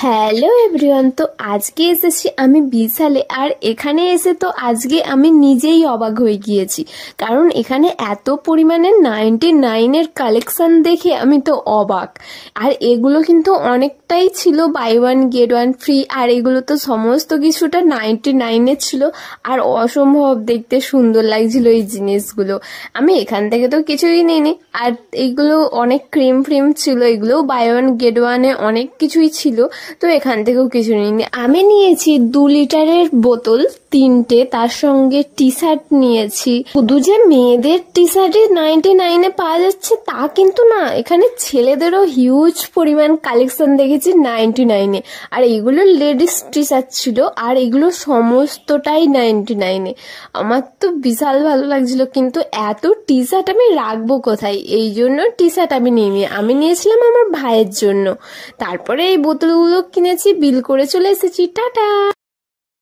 Hello everyone, তো আজকে এসেছি আমি বিশালে। আর এখানে এসে তো আজকে আমি নিজেই অবাক হয়ে গিয়েছি, কারণ এখানে এত পরিমাণে 99-এর কালেকশন দেখে আমি তো অবাক। আর এগুলো কিন্তু অনেকটাই ছিল buy one get one free, আর এগুলো তো সমস্ত কিছুটা 99-এর ছিল। আর অসম্ভব দেখতে সুন্দর লাগছিল এই জিনিসগুলো। আমি এখান থেকে তো কিছুই নিইনি, আর এইগুলো অনেক ক্রিম ফ্রিম ছিল, এগুলো বাই ওয়ান গেট ওয়ানে অনেক কিছুই ছিল, তো এখান থেকেও কিছু নিইনি। আমি নিয়েছি 2 লিটারের বোতল 3টে, তার সঙ্গে টি শার্ট নিয়েছি। শুধু যে মেয়েদের টি শার্টই 99-এ পাওয়া যাচ্ছে তা কিন্তু না, এখানে ছেলেদেরও হিউজ পরিমাণ কালেকশন দেখেছি 99-এ। আর এগুলো লেডিস টি শার্ট ছিল, আর এগুলো সমস্তটাই 99-এ। আমার তো বিশাল ভালো লাগছিল, কিন্তু এত টি শার্ট আমি রাখবো কোথায়, এই জন্য টি শার্ট আমি নিইনি। আমি নিয়েছিলাম আমার ভাইয়ের জন্য। তারপরে এই বোতলগুলো কিনেছি, বিল করে চলে এসেছি। টাটা।